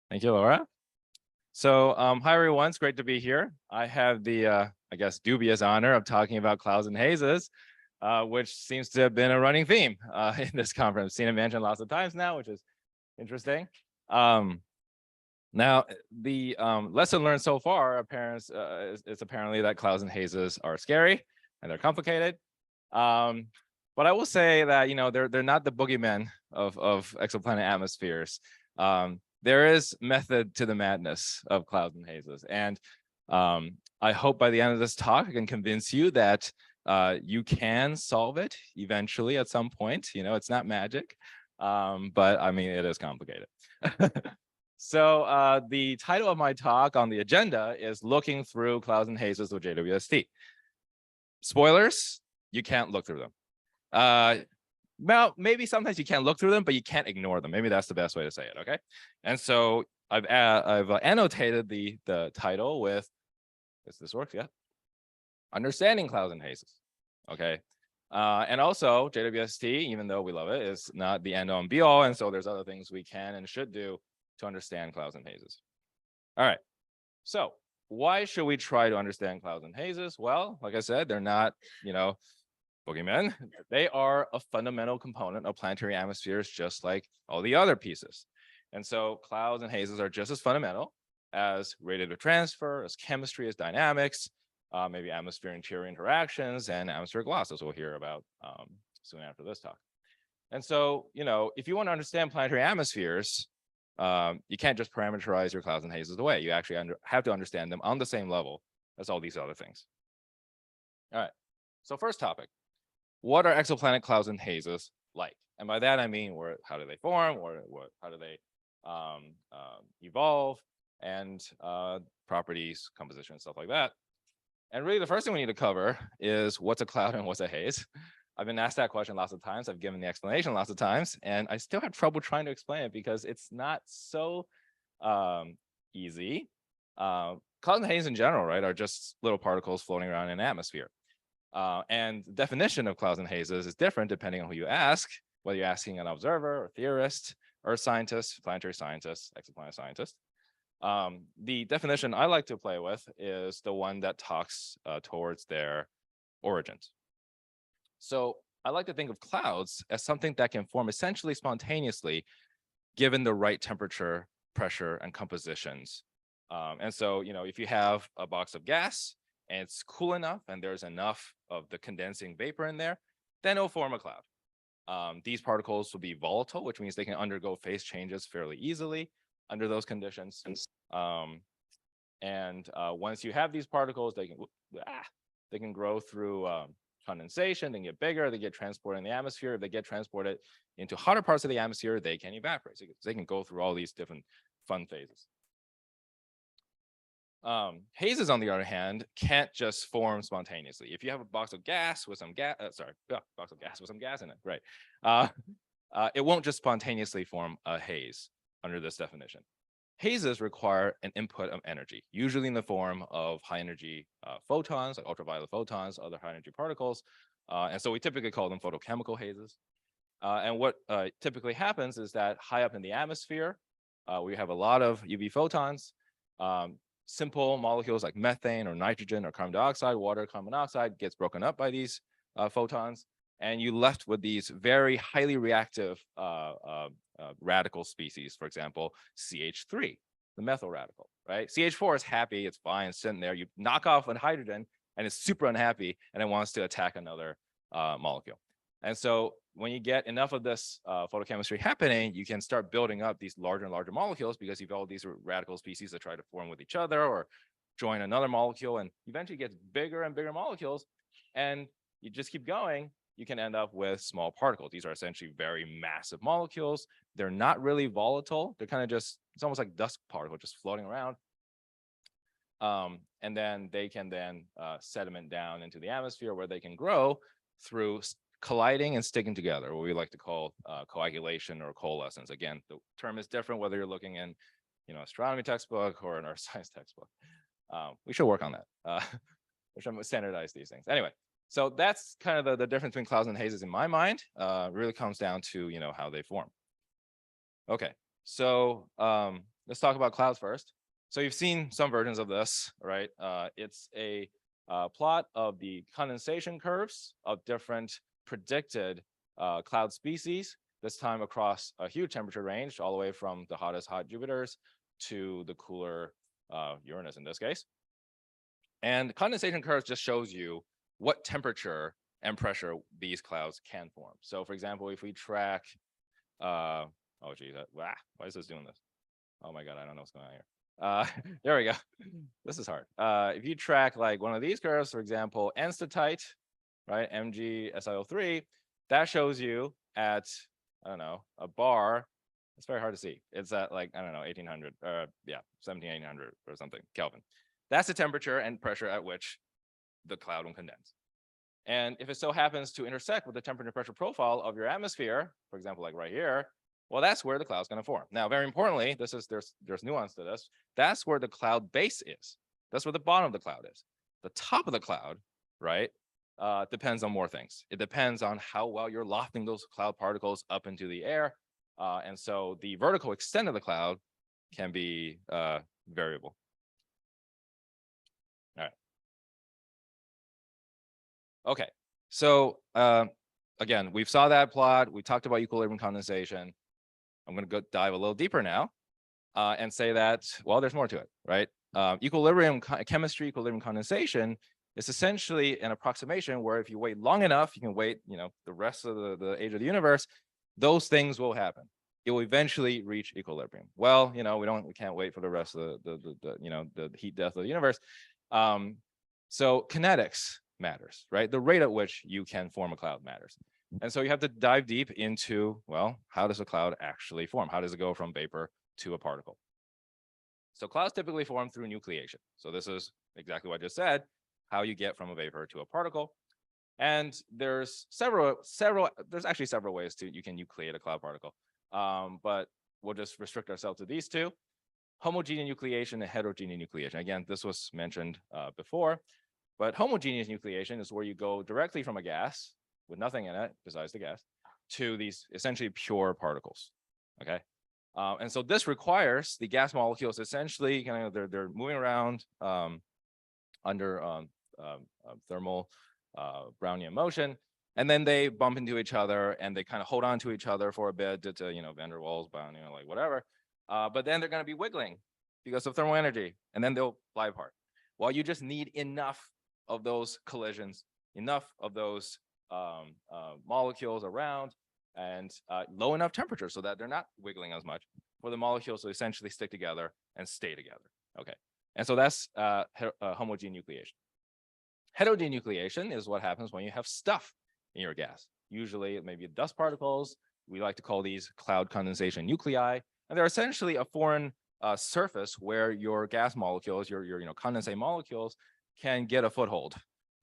Thank you, Laura. So, hi everyone, it's great to be here. I have the, I guess, dubious honor of talking about clouds and hazes, which seems to have been a running theme in this conference. Seen it mentioned lots of times now, which is interesting. Now, the lesson learned so far is apparently that clouds and hazes are scary and they're complicated. But I will say that they're not the boogeymen of exoplanet atmospheres. There is method to the madness of clouds and hazes, and I hope by the end of this talk I can convince you that you can solve it eventually at some point. It's not magic, but I mean it is complicated. So the title of my talk on the agenda is Looking Through Clouds and Hazes with JWST. Spoilers, you can't look through them. Well, maybe sometimes you can't look through them, but you can't ignore them. Maybe that's the best way to say it, okay? And so I've annotated the title with, if this works, yeah, Understanding Clouds and Hazes, okay? And also JWST, even though we love it, is not the end all and be all, and so there's other things we can and should do to understand clouds and hazes. All right, so why should we try to understand clouds and hazes? Well, like I said, they're not, boogeymen. They are a fundamental component of planetary atmospheres, just like all the other pieces. And so clouds and hazes are just as fundamental as radiative transfer, as chemistry, as dynamics, maybe atmosphere interior interactions, and atmospheric loss, as we'll hear about soon after this talk. And so, if you want to understand planetary atmospheres, you can't just parameterize your clouds and hazes away. You actually have to understand them on the same level as all these other things. All right, so first topic. What are exoplanet clouds and hazes like? And by that I mean, how do they form, or how do they evolve, and properties, composition, stuff like that. And really the first thing we need to cover is what's a cloud and what's a haze. I've been asked that question lots of times. I've given the explanation lots of times, and I still have trouble trying to explain it because it's not so easy. Clouds and haze in general, right, are just little particles floating around in an atmosphere. And the definition of clouds and hazes is different depending on who you ask, whether you're asking an observer or theorist, earth scientist, planetary scientist, exoplanet scientist. The definition I like to play with is the one that talks towards their origins. So I like to think of clouds as something that can form essentially spontaneously given the right temperature, pressure, and compositions. And so, if you have a box of gas and it's cool enough and there's enough of the condensing vapor in there, then it'll form a cloud. These particles will be volatile, which means they can undergo phase changes fairly easily under those conditions. Once you have these particles, they can grow through condensation, they can get bigger, they get transported in the atmosphere. If they get transported into hotter parts of the atmosphere, they can evaporate. So they can go through all these different fun phases. Hazes, on the other hand, can't just form spontaneously. If you have a box of gas with some gas, box of gas with some gas in it, right? It won't just spontaneously form a haze under this definition. Hazes require an input of energy, usually in the form of high energy photons, like ultraviolet photons, other high energy particles. And so we typically call them photochemical hazes. And what typically happens is that high up in the atmosphere, we have a lot of UV photons. Simple molecules like methane or nitrogen or carbon dioxide, water, carbon monoxide gets broken up by these photons, and you're left with these very highly reactive radical species. For example, CH3, the methyl radical, right? CH4 is happy, it's fine, it's sitting there. You knock off a hydrogen and it's super unhappy and it wants to attack another molecule. And so when you get enough of this photochemistry happening, you can start building up these larger and larger molecules because you've all these radical species that try to form with each other or join another molecule, and eventually gets bigger and bigger molecules. And you just keep going, you can end up with small particles. These are essentially very massive molecules. They're not really volatile. They're kind of just, it's almost like dust particle just floating around. And then they can then sediment down into the atmosphere where they can grow through colliding and sticking together, what we like to call coagulation or coalescence. Again, the term is different whether you're looking in, astronomy textbook or in our science textbook. We should work on that. We should standardize these things. Anyway, so that's kind of the difference between clouds and hazes in my mind. Really comes down to how they form. Okay, so let's talk about clouds first. So you've seen some versions of this, right? It's a plot of the condensation curves of different predicted cloud species, this time across a huge temperature range, all the way from the hottest hot Jupiters to the cooler Uranus in this case. And condensation curves just shows you what temperature and pressure these clouds can form. So for example, if we track, oh geez, why is this doing this? Oh my God, I don't know what's going on here. There we go. This is hard. If you track like one of these curves, for example, anstatite, right, MgSiO3, that shows you at, I don't know, a bar. It's very hard to see. It's at like, I don't know, 1800, yeah, 1800 or something, Kelvin. That's the temperature and pressure at which the cloud will condense. And if it so happens to intersect with the temperature and pressure profile of your atmosphere, for example, like right here, well, that's where the cloud's going to form. Now, very importantly, there's nuance to this. That's where the cloud base is. That's where the bottom of the cloud is. The top of the cloud, right, depends on more things. It depends on how well you're lofting those cloud particles up into the air. And so the vertical extent of the cloud can be variable. All right. Okay, so again, we've saw that plot. We talked about equilibrium condensation. I'm going to go dive a little deeper now and say that, well, there's more to it, right? Equilibrium chemistry, equilibrium condensation is essentially an approximation where if you wait long enough, you can wait, the rest of the age of the universe, those things will happen. It will eventually reach equilibrium. Well, we can't wait for the rest of the heat death of the universe. So kinetics matters, right? The rate at which you can form a cloud matters. And so you have to dive deep into, well, how does a cloud actually form? How does it go from vapor to a particle? So clouds typically form through nucleation. So this is exactly what I just said, how you get from a vapor to a particle. And there's actually several ways you can nucleate a cloud particle. But we'll just restrict ourselves to these two: homogeneous nucleation and heterogeneous nucleation. Again, this was mentioned before, but homogeneous nucleation is where you go directly from a gas with nothing in it besides the gas to these essentially pure particles. Okay, and so this requires the gas molecules essentially they're moving around under thermal Brownian motion, and then they bump into each other and they kind of hold on to each other for a bit to van der Waals bound, like whatever. But then they're going to be wiggling because of thermal energy, and then they'll fly apart. Well, you just need enough of those collisions, enough of those molecules around, and low enough temperature so that they're not wiggling as much for the molecules to essentially stick together and stay together. Okay, and so that's homogeneous nucleation. Heterogeneous nucleation is what happens when you have stuff in your gas. Usually it may be dust particles. We like to call these cloud condensation nuclei, and they're essentially a foreign surface where your gas molecules, your condensate molecules, can get a foothold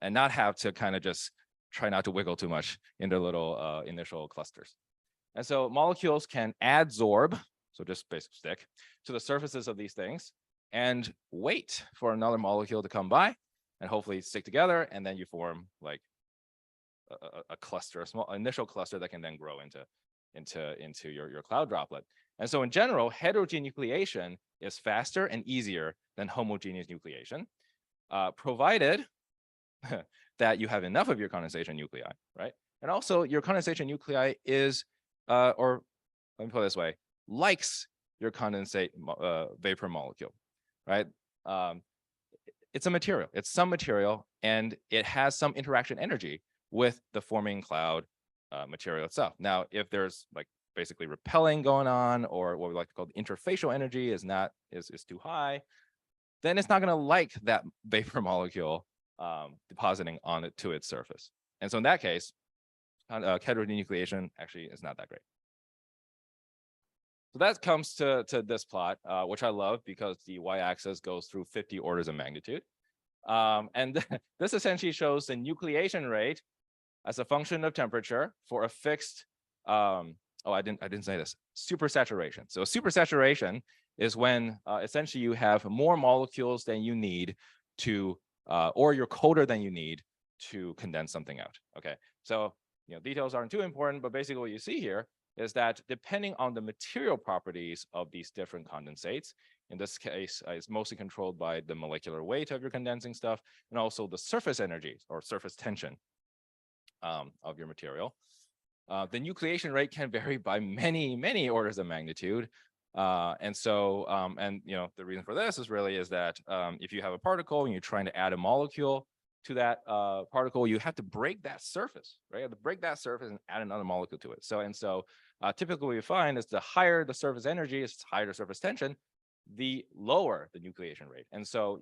and not have to kind of just try not to wiggle too much in their little initial clusters. And so molecules can adsorb, so just basically stick to the surfaces of these things and wait for another molecule to come by and hopefully stick together, and then you form like a cluster, a small initial cluster that can then grow into your cloud droplet. And so in general, heterogeneous nucleation is faster and easier than homogeneous nucleation, provided that you have enough of your condensation nuclei, right? And also your condensation nuclei is, or let me put it this way, likes your condensate vapor molecule, right? It's a material, it's some material, and it has some interaction energy with the forming cloud material itself. Now, if there's like basically repelling going on, or what we like to call the interfacial energy is too high, then it's not going to like that vapor molecule depositing on it to its surface. And so in that case, heterogeneous nucleation actually is not that great. So that comes to this plot, which I love because the y-axis goes through 50 orders of magnitude. And this essentially shows the nucleation rate as a function of temperature for a fixed, I didn't say this, supersaturation. So supersaturation is when essentially you have more molecules than you need to, or you're colder than you need to condense something out. Okay, so details aren't too important, but basically what you see here is that depending on the material properties of these different condensates, in this case, it's mostly controlled by the molecular weight of your condensing stuff and also the surface energy or surface tension of your material. The nucleation rate can vary by many orders of magnitude. And the reason for this is that if you have a particle and you're trying to add a molecule to that particle, you have to break that surface, right? You have to break that surface and add another molecule to it. So typically what we find is the higher the surface energy, is higher the surface tension, the lower the nucleation rate. And so,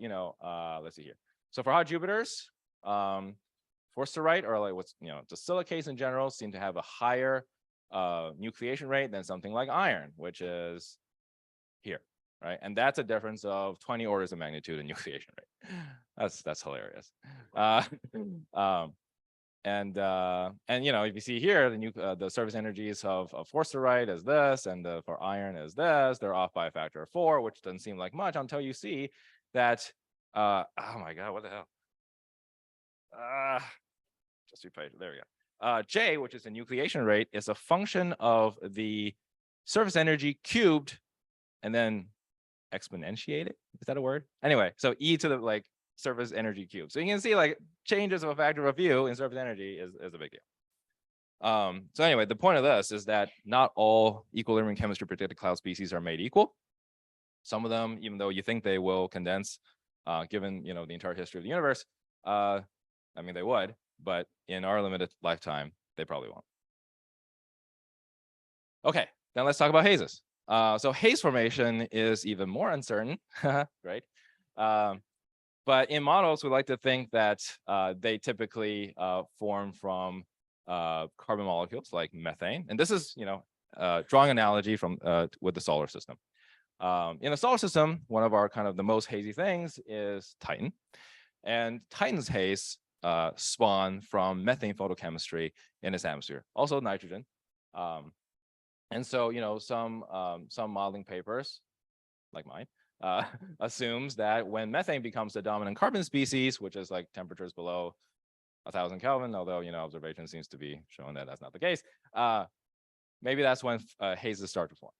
let's see here. So for hot Jupiters, forsterite or like what's, the silicates in general seem to have a higher nucleation rate than something like iron, which is here, right? And that's a difference of 20 orders of magnitude in nucleation rate. That's hilarious. If you see here, the surface energies of forsterite is this, and for iron is this. They're off by a factor of 4, which doesn't seem like much until you see that. Oh my God, what the hell? Just repeat. There we go. J, which is the nucleation rate, is a function of the surface energy cubed and then exponentiated. Is that a word? Anyway, so e to the surface energy cubed. So you can see changes of a factor of a few in surface energy is a big deal. So anyway, the point of this is that not all equilibrium chemistry predicted cloud species are made equal. Some of them, even though you think they will condense, given the entire history of the universe, they would, but in our limited lifetime, they probably won't. Okay, then let's talk about hazes. So haze formation is even more uncertain, right? But in models, we like to think that they typically form from carbon molecules like methane. And this is, drawing analogy from with the solar system. In the solar system, one of our kind of the most hazy things is Titan. And Titan's haze spawn from methane photochemistry in its atmosphere, also nitrogen. And so, some modeling papers like mine assumes that when methane becomes the dominant carbon species, which is like temperatures below 1,000 Kelvin, although, observation seems to be showing that that's not the case, maybe that's when hazes start to form.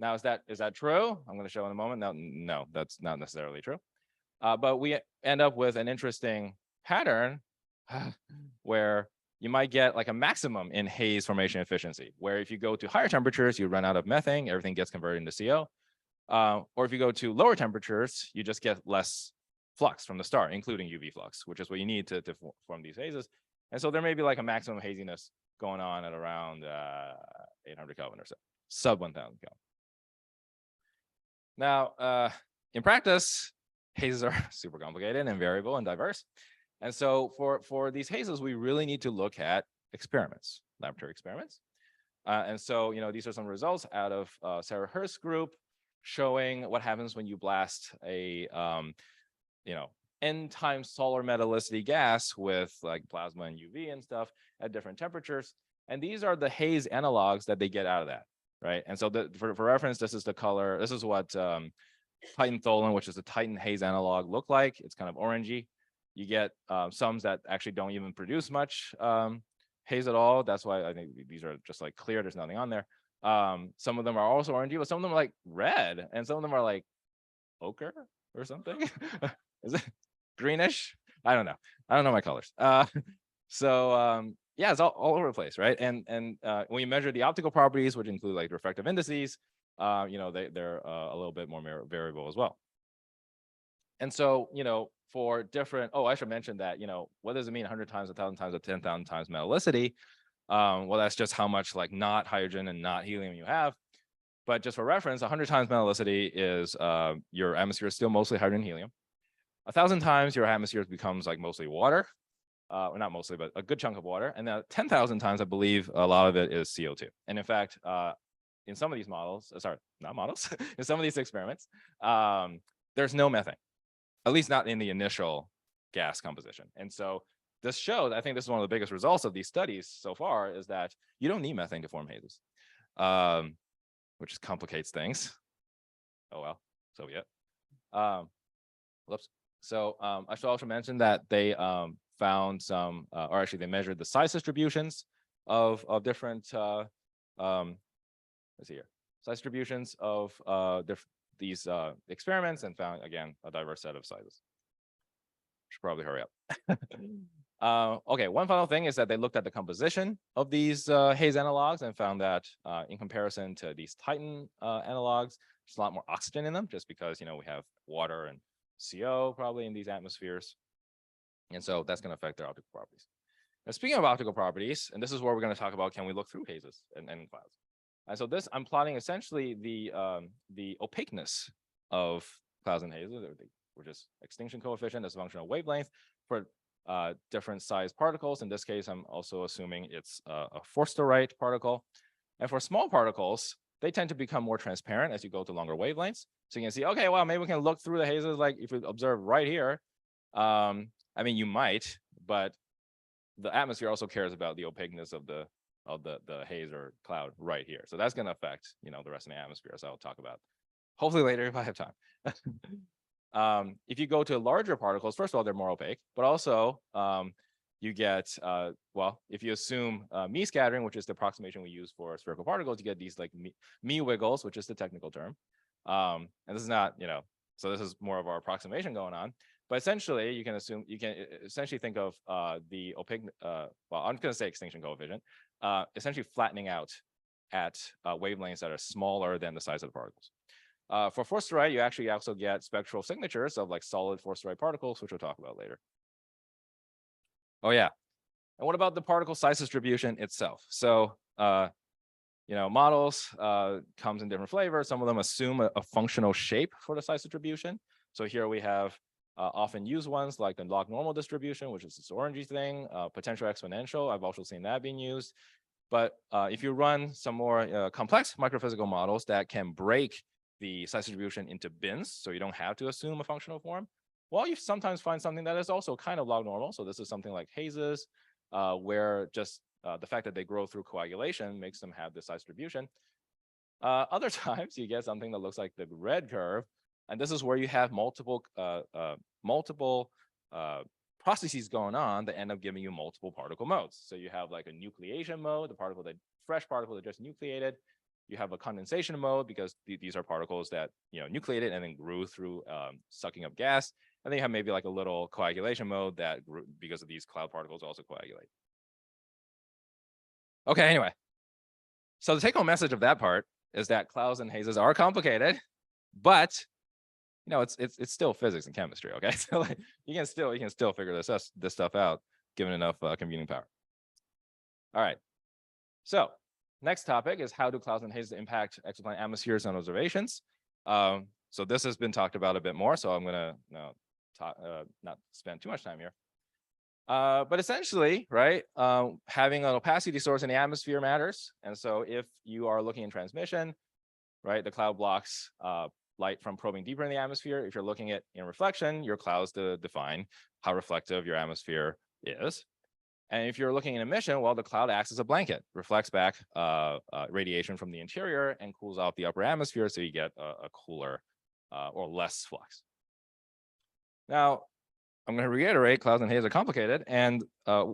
Now, is that true? I'm going to show in a moment. No, that's not necessarily true. But we end up with an interesting pattern where you might get like a maximum in haze formation efficiency, where if you go to higher temperatures, you run out of methane, everything gets converted into CO. Or if you go to lower temperatures, you just get less flux from the start, including UV flux, which is what you need to form these hazes. And so there may be like a maximum haziness going on at around 800 Kelvin or so, sub 1,000 Kelvin. Now, in practice, hazes are super complicated and variable and diverse. And so for these hazes, we really need to look at experiments, laboratory experiments. And so, these are some results out of Sarah Hurst's group showing what happens when you blast a, N times solar metallicity gas with like plasma and UV and stuff at different temperatures. And these are the haze analogs that they get out of that, right? And so for reference, this is the color, this is what Titan Tholin, which is the Titan haze analog, look like. It's kind of orangey. You get some that actually don't even produce much haze at all. That's why I think these are just like clear. There's nothing on there. Some of them are also orangey, but some of them are like red, and some of them are like ochre or something. Is it greenish? I don't know. I don't know my colors. Yeah, it's all over the place, right? And when you measure the optical properties, which include like refractive indices, they're a little bit more variable as well. And so, for different, I should mention that, what does it mean 100 times, 1,000 times, or 10,000 times metallicity? Well, that's just how much like not hydrogen and not helium you have. But just for reference, 100 times metallicity is your atmosphere is still mostly hydrogen and helium. 1,000 times your atmosphere becomes like mostly water, or not mostly, but a good chunk of water. And then 10,000 times, I believe a lot of it is CO2. And in fact, in some of these models, not models, in some of these experiments, there's no methane, at least not in the initial gas composition. And so this shows, I think this is one of the biggest results of these studies so far, is that you don't need methane to form hazes, which just complicates things. Oh, well, so be it. Whoops. So I should also mention that they found some, or actually they measured the size distributions of different let's see here, size distributions of these experiments, and found again a diverse set of sizes. Should probably hurry up. Okay, one final thing is that they looked at the composition of these Haze analogs and found that in comparison to these Titan analogs, there's a lot more oxygen in them, just because we have water and CO probably in these atmospheres, and so that's going to affect their optical properties. Now, speaking of optical properties, and this is where we're going to talk about, can we look through hazes and clouds? And so this, I'm plotting essentially the opaqueness of clouds and hazes, or just extinction coefficient as a function of wavelength for different size particles. In this case, I'm also assuming it's a Forster-Wright particle. And for small particles, they tend to become more transparent as you go to longer wavelengths. So you can see, okay, well, maybe we can look through the hazes, like if you observe right here. I mean, you might, but the atmosphere also cares about the opaqueness of the haze or cloud right here. So that's going to affect the rest of the atmosphere, as I'll talk about hopefully later if I have time. If you go to larger particles, first of all, they're more opaque, but also you get, well, if you assume me scattering, which is the approximation we use for spherical particles, you get these like me wiggles, which is the technical term. And this is not, so this is more of our approximation going on. But essentially, you can essentially think of the opaque, well, I'm going to say extinction coefficient, essentially flattening out at wavelengths that are smaller than the size of the particles. For Forster-Wright, you actually also get spectral signatures of like solid Forster-Wright particles, which we'll talk about later. Oh yeah, and what about the particle size distribution itself? So models comes in different flavors. Some of them assume a functional shape for the size distribution. So here we have often used ones like the log normal distribution, which is this orangey thing, potential exponential. I've also seen that being used. But if you run some more complex microphysical models that can break the size distribution into bins, so you don't have to assume a functional form, well, you sometimes find something that is also kind of log normal. So this is something like Hazes, where just the fact that they grow through coagulation makes them have this size distribution. Other times you get something that looks like the red curve, and this is where you have multiple processes going on that end up giving you multiple particle modes. So you have like a nucleation mode, fresh particle that just nucleated. You have a condensation mode because these are particles that nucleated and then grew through sucking up gas. And then you have maybe like a little coagulation mode that grew because of these cloud particles also coagulate. Okay, anyway. So the take-home message of that part is that clouds and hazes are complicated, but it's still physics and chemistry. Okay, so like you can still figure this stuff out given enough computing power. All right. So next topic is how do clouds and hazes impact exoplanet atmospheres and observations. So this has been talked about a bit more, so I'm gonna not spend too much time here. But essentially, right, having an opacity source in the atmosphere matters. And so if you are looking in transmission, right, the cloud blocks light from probing deeper in the atmosphere. If you're looking at in reflection, your clouds define how reflective your atmosphere is. And if you're looking in emission, well, the cloud acts as a blanket, reflects back radiation from the interior and cools out the upper atmosphere, so you get a cooler or less flux. Now, I'm going to reiterate, clouds and haze are complicated, and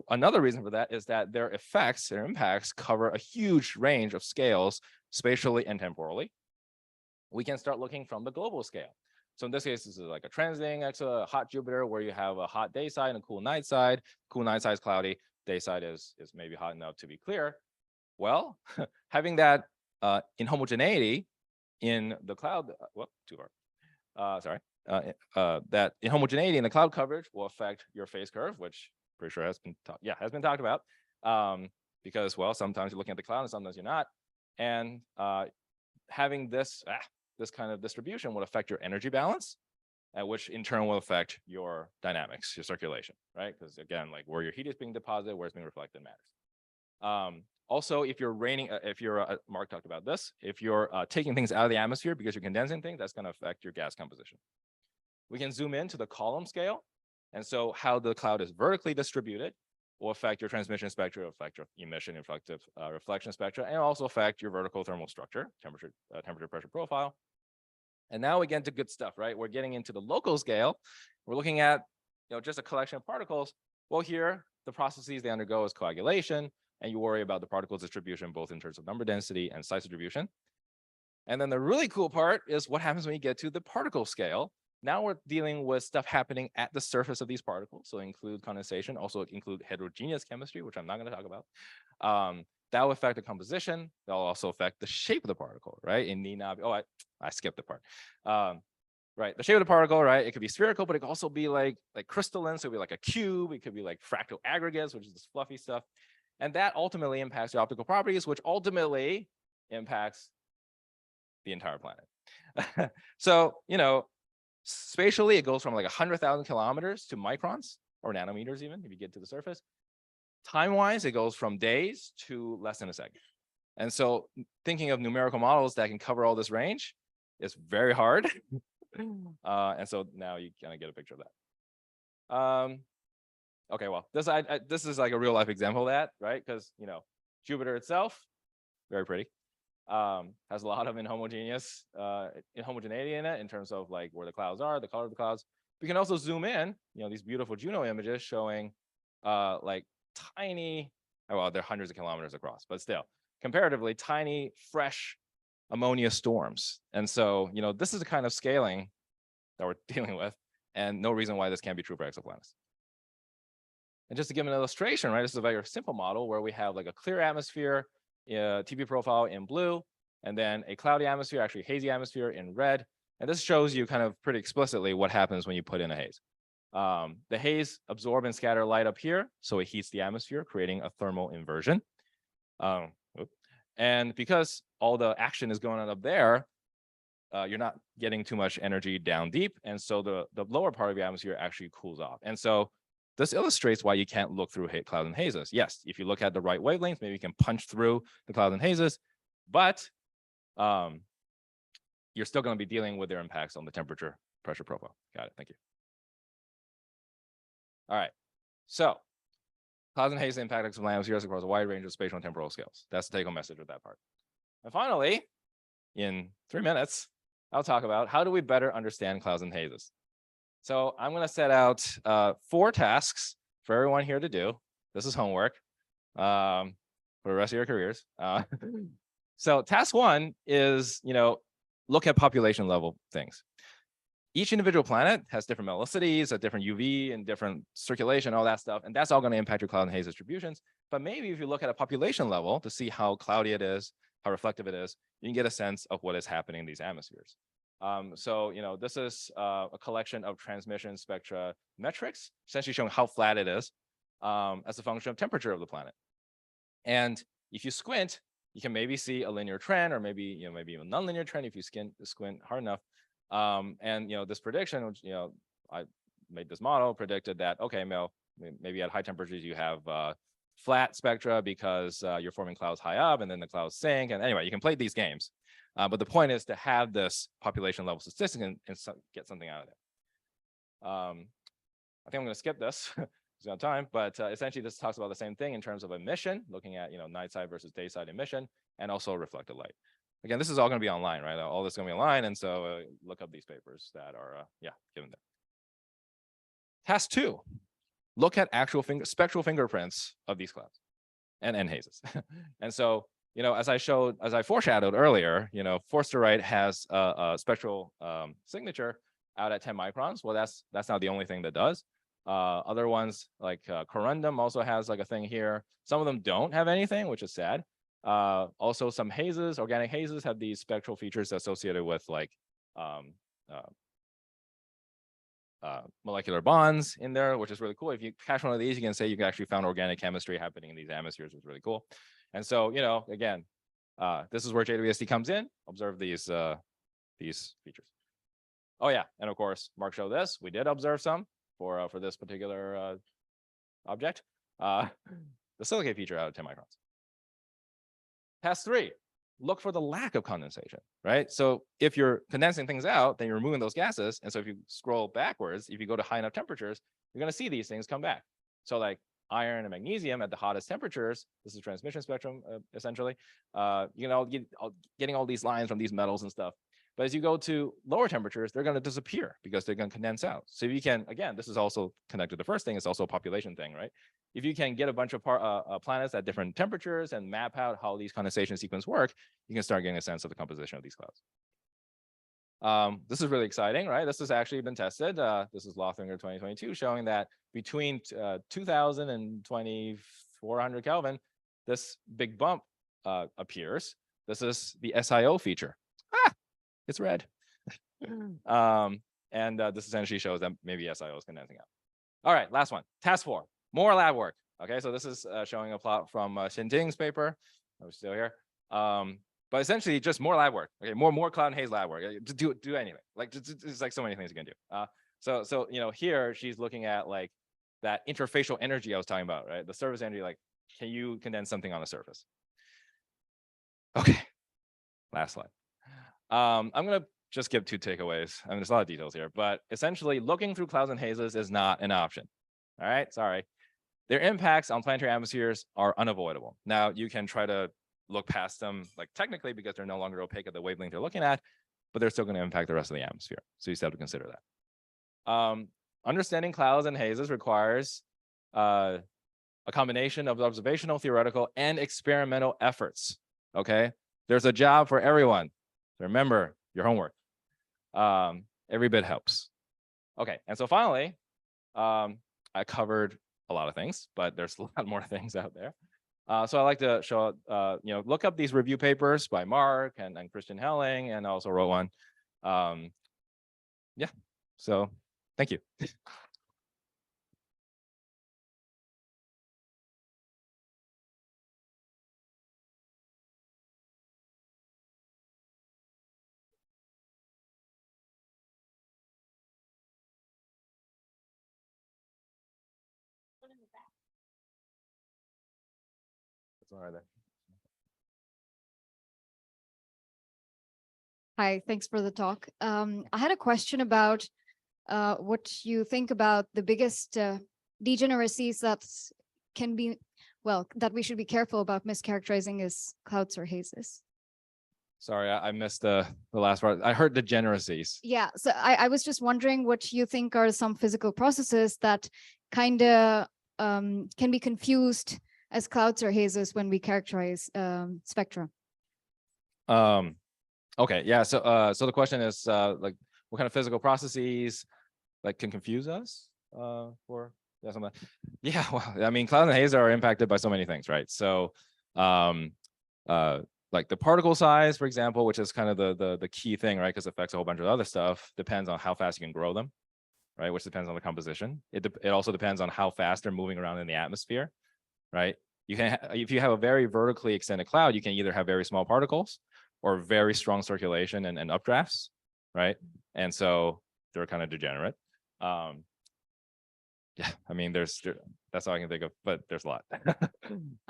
another reason for that is that their effects, their impacts, cover a huge range of scales, spatially and temporally. We can start looking from the global scale. So in this case, this is like a transiting a hot Jupiter where you have a hot day side and a cool night side. Cool night side is cloudy, day side is maybe hot enough to be clear. Well, having that inhomogeneity in the cloud, too hard. That inhomogeneity in the cloud coverage will affect your phase curve, which pretty sure has been talked about. Because, well, sometimes you're looking at the cloud and sometimes you're not. And having this kind of distribution will affect your energy balance, which in turn will affect your dynamics, your circulation, right? Because again, like where your heat is being deposited, where it's being reflected matters. Also, if you're Mark talked about this, if you're taking things out of the atmosphere because you're condensing things, that's going to affect your gas composition. We can zoom in to the column scale. And so how the cloud is vertically distributed will affect your transmission spectra, affect your emission reflection spectra, and also affect your vertical thermal structure, temperature pressure profile. And now we get into good stuff, right? We're getting into the local scale. We're looking at just a collection of particles. Well, here, the processes they undergo is coagulation. and you worry about the particle distribution, both in terms of number density and size distribution. And then the really cool part is what happens when you get to the particle scale. Now we're dealing with stuff happening at the surface of these particles. So include condensation, also include heterogeneous chemistry, which I'm not going to talk about. That will affect the composition. That'll also affect the shape of the particle, right? It need not be, I skipped the part. Right, the shape of the particle, right? It could be spherical, but it could also be like crystalline. So it'd be like a cube. It could be like fractal aggregates, which is this fluffy stuff. And that ultimately impacts the optical properties, which ultimately impacts the entire planet. So, spatially, it goes from like 100,000 kilometers to microns or nanometers, even if you get to the surface. Time-wise, it goes from days to less than a second. And so thinking of numerical models that can cover all this range is very hard. And so now you kind of get a picture of that. Okay, well, this is like a real life example of that, right? Because Jupiter itself, very pretty, has a lot of inhomogeneity in it in terms of like where the clouds are, the color of the clouds. We can also zoom in, these beautiful Juno images showing like tiny, well, they're hundreds of kilometers across, but still comparatively tiny, fresh ammonia storms. And so, this is the kind of scaling that we're dealing with, and no reason why this can't be true for exoplanets. And just to give an illustration, right, this is a very simple model where we have like a clear atmosphere, TB profile in blue, and then a cloudy atmosphere, actually hazy atmosphere in red. And this shows you kind of pretty explicitly what happens when you put in a haze. The haze absorb and scatter light up here, so it heats the atmosphere, creating a thermal inversion. And because all the action is going on up there, you're not getting too much energy down deep. And so the lower part of the atmosphere actually cools off. And so this illustrates why you can't look through clouds and hazes. Yes, if you look at the right wavelength, maybe you can punch through the clouds and hazes, but you're still going to be dealing with their impacts on the temperature pressure profile. Got it. Thank you. All right. So clouds and hazes impact exoplanet atmospheres across a wide range of spatial and temporal scales. That's the take-home message of that part. And finally, in 3 minutes, I'll talk about how do we better understand clouds and hazes. So I'm going to set out 4 tasks for everyone here to do. This is homework for the rest of your careers. So task 1 is, look at population level things. Each individual planet has different melicities, a different UV and different circulation, all that stuff. And that's all going to impact your cloud and haze distributions. But maybe if you look at a population level to see how cloudy it is, how reflective it is, you can get a sense of what is happening in these atmospheres. So, this is a collection of transmission spectra metrics, essentially showing how flat it is as a function of temperature of the planet. And if you squint, you can maybe see a linear trend, or maybe, maybe even nonlinear trend if you squint hard enough. And, this prediction, which, I made this model, predicted that, okay, maybe at high temperatures, you have flat spectra because you're forming clouds high up and then the clouds sink. And anyway, you can play these games. But the point is to have this population level statistic and get something out of it. I think I'm going to skip this. It's not time, but essentially this talks about the same thing in terms of emission, looking at night side versus day side emission, and also reflected light. Again, this is all going to be online, right? All this is going to be online, and so look up these papers that are given there. Task 2, look at actual spectral fingerprints of these clouds and hazes. And so, as I foreshadowed earlier, Forsterite has a spectral signature out at 10 microns. Well, that's not the only thing that does. Other ones like corundum also has like a thing here. Some of them don't have anything, which is sad. Also, some hazes, organic hazes, have these spectral features associated with like molecular bonds in there, which is really cool. If you catch one of these, you can say you can actually found organic chemistry happening in these atmospheres, which is really cool. And so, again, this is where JWST comes in. Observe these features. Oh yeah, and of course, Mark showed this. We did observe some for this particular object. The silicate feature out of 10 microns. Task 3, look for the lack of condensation, right? So if you're condensing things out, then you're removing those gases. And so if you scroll backwards, if you go to high enough temperatures, you're going to see these things come back. So like iron and magnesium at the hottest temperatures, this is transmission spectrum, essentially, getting all these lines from these metals and stuff. But as you go to lower temperatures, they're going to disappear because they're going to condense out. So if you can, again, this is also connected to the first thing, it's also a population thing, right? if you can get a bunch of planets at different temperatures and map out how these condensation sequences work, you can start getting a sense of the composition of these clouds. This is really exciting, right? This has actually been tested. This is Lothringer 2022 showing that between 2000 and 2400 Kelvin, this big bump appears. This is the SIO feature. It's red. This essentially shows that maybe SIO is condensing out. All right, last one, task 4, more lab work. Okay, so this is showing a plot from Xinting's paper. We're still here. But essentially just more lab work. Okay, more cloud and haze lab work. Do anything. Like it's like so many things you can do. So you know, here she's looking at like that interfacial energy I was talking about, right? The surface energy, like, can you condense something on the surface? Okay, last slide. I'm gonna just give 2 takeaways. I mean, there's a lot of details here, but essentially looking through clouds and hazes is not an option. All right, sorry. Their impacts on planetary atmospheres are unavoidable. Now you can try to look past them, like technically, because they're no longer opaque at the wavelength you're looking at, but they're still going to impact the rest of the atmosphere. So you still have to consider that. Understanding clouds and hazes requires a combination of observational, theoretical, and experimental efforts. Okay, there's a job for everyone. Remember your homework. Every bit helps. Okay, and so finally, I covered a lot of things, but there's a lot more things out there. So I like to show, you know, look up these review papers by Mark and Christian Helling, and I also wrote one. Yeah, so thank you. Hi, thanks for the talk. I had a question about what you think about the biggest degeneracies that can be, well, that we should be careful about mischaracterizing as clouds or hazes. Sorry, I missed the last part. I heard degeneracies. Yeah, so I was just wondering what you think are some physical processes that kind of can be confused as clouds or hazes when we characterize spectra. Okay, yeah. So the question is like, what kind of physical processes like can confuse us for something? Yeah, well, I mean, cloud and haze are impacted by so many things, right? So like the particle size, for example, which is kind of the key thing, right? Because it affects a whole bunch of other stuff, depends on how fast you can grow them, right? Which depends on the composition. It also depends on how fast they're moving around in the atmosphere, right? You can, if you have a very vertically extended cloud, you can either have very small particles or very strong circulation and updrafts, right? And so they're kind of degenerate. Yeah, I mean, that's all I can think of, but there's a lot.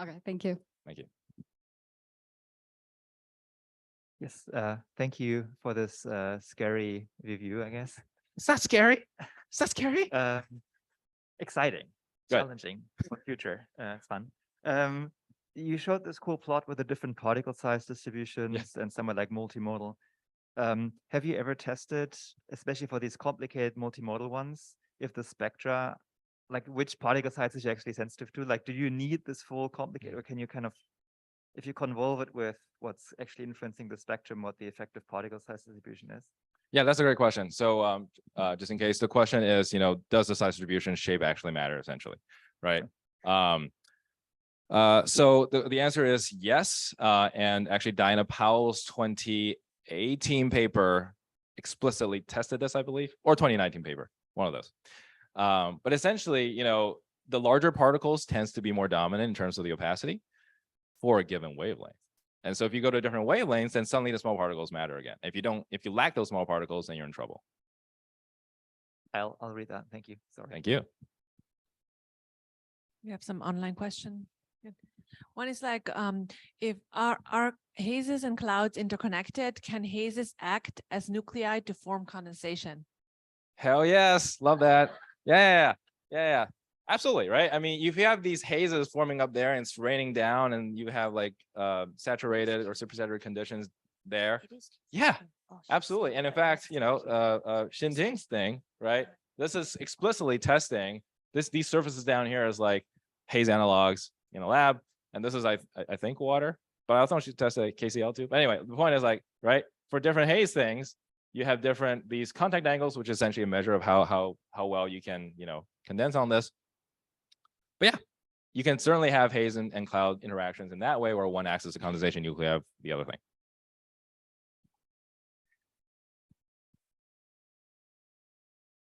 Okay, thank you. Thank you. Yes, thank you for this scary review, I guess. It's not scary. It's not scary. Exciting, Good. challenging for future. It's fun. You showed this cool plot with the different particle size distributions and some are like multimodal. Have you ever tested, especially for these complicated multimodal ones, if the spectra, like which particle sizes you're actually sensitive to? Like, do you need this full complicated, or can you kind of, if you convolve it with what's actually influencing the spectrum, what the effective particle size distribution is? Yeah, that's a great question. So just in case, the question is, you know, does the size distribution shape actually matter, essentially, right? So the answer is yes. And actually Diana Powell's 2018 paper explicitly tested this, I believe, or 2019 paper, one of those. But essentially, you know, the larger particles tends to be more dominant in terms of the opacity for a given wavelength. And so if you go to different wavelengths, then suddenly the small particles matter again. If you lack those small particles, then you're in trouble. I'll read that. Thank you. Sorry. Thank you. We have some online question. One is like, if are hazes and clouds interconnected, can hazes act as nuclei to form condensation? Hell yes, love that. Yeah. Absolutely, right? I mean, if you have these hazes forming up there and it's raining down and you have like saturated or supersaturated conditions there. Yeah, absolutely. And in fact, you know, Xinting's thing, right? This is explicitly testing these surfaces down here is like haze analogs in a lab. And this is, I think, water, but I also want you to test a KCl too. But anyway, the point is like, right, for different haze things, you have these contact angles, which is essentially a measure of how well you can, condense on this. But yeah, you can certainly have haze and cloud interactions in that way, where one acts as a condensation nuclei of the other thing.